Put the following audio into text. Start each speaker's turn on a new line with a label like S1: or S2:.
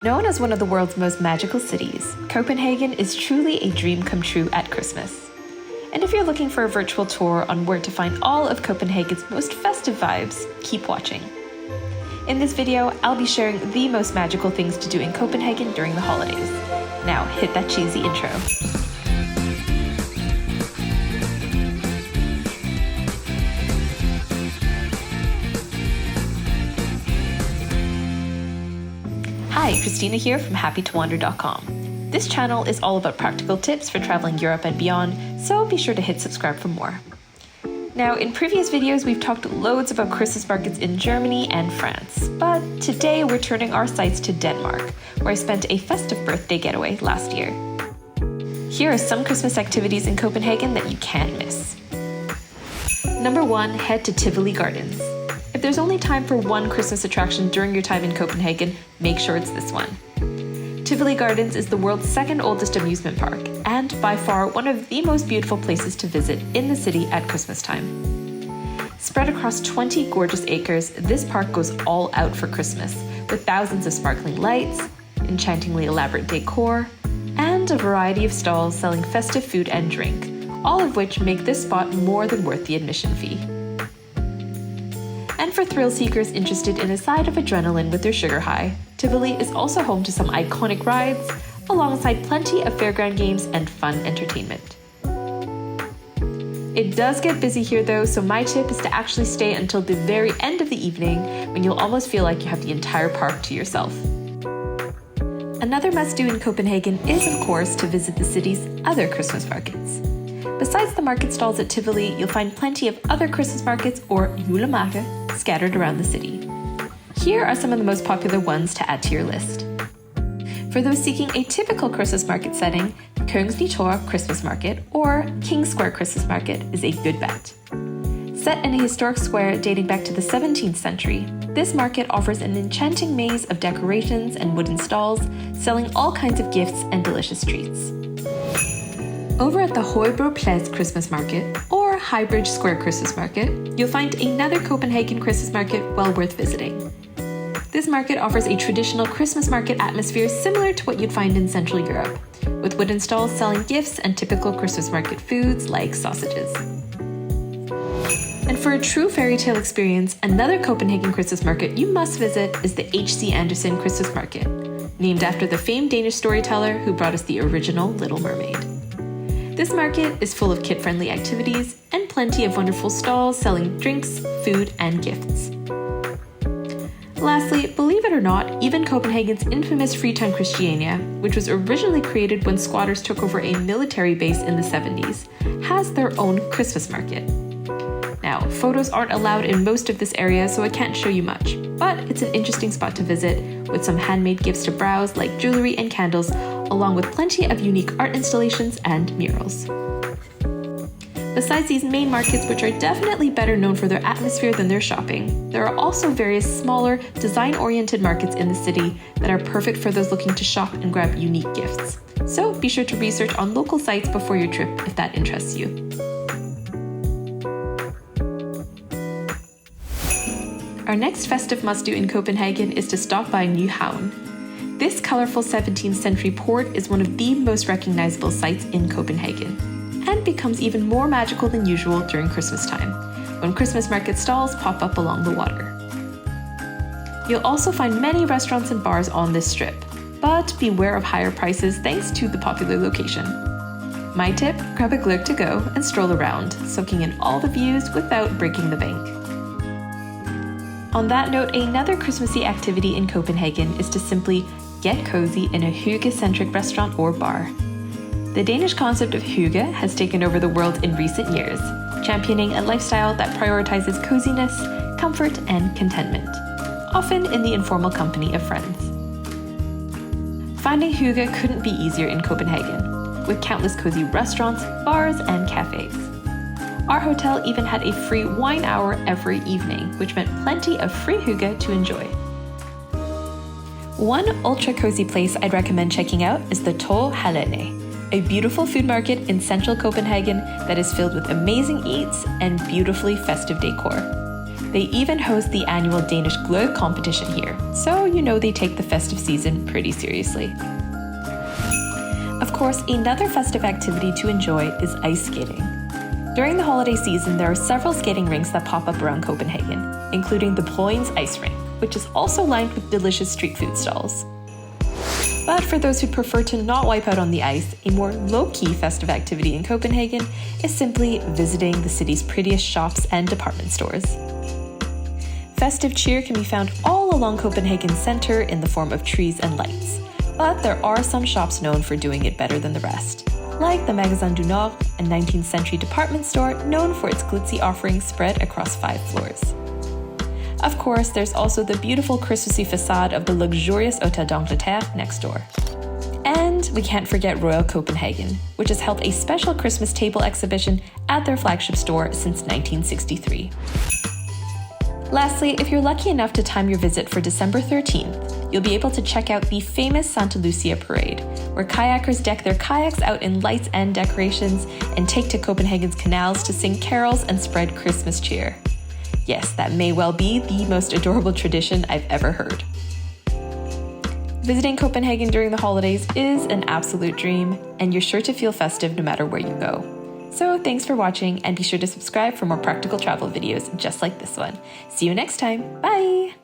S1: Known as one of the world's most magical cities, Copenhagen is truly a dream come true at Christmas. And if you're looking for a virtual tour on where to find all of Copenhagen's most festive vibes, keep watching. In this video, I'll be sharing the most magical things to do in Copenhagen during the holidays. Now, hit that cheesy intro. Hi, Christina here from happytowander.com. This channel is all about practical tips for traveling Europe and beyond, so be sure to hit subscribe for more. Now, in previous videos, we've talked loads about Christmas markets in Germany and France, but today we're turning our sights to Denmark, where I spent a festive birthday getaway last year. Here are some Christmas activities in Copenhagen that you can't miss. Number 1, head to Tivoli Gardens. If there's only time for one Christmas attraction during your time in Copenhagen, make sure it's this one. Tivoli Gardens is the world's second oldest amusement park, and by far one of the most beautiful places to visit in the city at Christmas time. Spread across 20 gorgeous acres, this park goes all out for Christmas, with thousands of sparkling lights, enchantingly elaborate decor, and a variety of stalls selling festive food and drink, all of which make this spot more than worth the admission fee. And for thrill seekers interested in a side of adrenaline with their sugar high, Tivoli is also home to some iconic rides, alongside plenty of fairground games and fun entertainment. It does get busy here though, so my tip is to actually stay until the very end of the evening, when you'll almost feel like you have the entire park to yourself. Another must-do in Copenhagen is, of course, to visit the city's other Christmas markets. Besides the market stalls at Tivoli, you'll find plenty of other Christmas markets, or Julemarked, scattered around the city. Here are some of the most popular ones to add to your list. For those seeking a typical Christmas market setting, Kongens Nytorv Christmas Market, or King Square Christmas Market, is a good bet. Set in a historic square dating back to the 17th century, this market offers an enchanting maze of decorations and wooden stalls, selling all kinds of gifts and delicious treats. Over at the Højbro Plads Christmas Market, or Highbridge Square Christmas Market, you'll find another Copenhagen Christmas market well worth visiting. This market offers a traditional Christmas market atmosphere similar to what you'd find in Central Europe, with wooden stalls selling gifts and typical Christmas market foods like sausages. And for a true fairy tale experience, another Copenhagen Christmas market you must visit is the H.C. Andersen Christmas Market, named after the famed Danish storyteller who brought us the original Little Mermaid. This market is full of kid-friendly activities and plenty of wonderful stalls selling drinks, food, and gifts. Lastly, believe it or not, even Copenhagen's infamous Freetown Christiania, which was originally created when squatters took over a military base in the 70s, has their own Christmas market. Now, photos aren't allowed in most of this area, so I can't show you much, but it's an interesting spot to visit, with some handmade gifts to browse like jewelry and candles, along with plenty of unique art installations and murals. Besides these main markets, which are definitely better known for their atmosphere than their shopping, there are also various smaller, design-oriented markets in the city that are perfect for those looking to shop and grab unique gifts. So be sure to research on local sites before your trip if that interests you. Our next festive must-do in Copenhagen is to stop by Nyhavn. This colorful 17th century port is one of the most recognizable sights in Copenhagen, and becomes even more magical than usual during Christmas time, when Christmas market stalls pop up along the water. You'll also find many restaurants and bars on this strip, but beware of higher prices thanks to the popular location. My tip, grab a glögg to go and stroll around, soaking in all the views without breaking the bank. On that note, another Christmassy activity in Copenhagen is to simply get cozy in a hygge-centric restaurant or bar. The Danish concept of hygge has taken over the world in recent years, championing a lifestyle that prioritizes coziness, comfort, and contentment, often in the informal company of friends. Finding hygge couldn't be easier in Copenhagen, with countless cozy restaurants, bars, and cafes. Our hotel even had a free wine hour every evening, which meant plenty of free hygge to enjoy. One ultra-cozy place I'd recommend checking out is the To Halene, a beautiful food market in central Copenhagen that is filled with amazing eats and beautifully festive decor. They even host the annual Danish gløgg competition here, so you know they take the festive season pretty seriously. Of course, another festive activity to enjoy is ice skating. During the holiday season, there are several skating rinks that pop up around Copenhagen, including the Broens Ice Rink, which is also lined with delicious street food stalls. But for those who prefer to not wipe out on the ice, a more low-key festive activity in Copenhagen is simply visiting the city's prettiest shops and department stores. Festive cheer can be found all along Copenhagen's center in the form of trees and lights, but there are some shops known for doing it better than the rest, like the Magasin du Nord, a 19th century department store known for its glitzy offerings spread across 5 floors. Of course, there's also the beautiful Christmassy facade of the luxurious Hôtel d'Angleterre next door. And we can't forget Royal Copenhagen, which has held a special Christmas table exhibition at their flagship store since 1963. Lastly, if you're lucky enough to time your visit for December 13th, you'll be able to check out the famous Santa Lucia parade, where kayakers deck their kayaks out in lights and decorations and take to Copenhagen's canals to sing carols and spread Christmas cheer. Yes, that may well be the most adorable tradition I've ever heard. Visiting Copenhagen during the holidays is an absolute dream, and you're sure to feel festive no matter where you go. So thanks for watching, and be sure to subscribe for more practical travel videos just like this one. See you next time. Bye!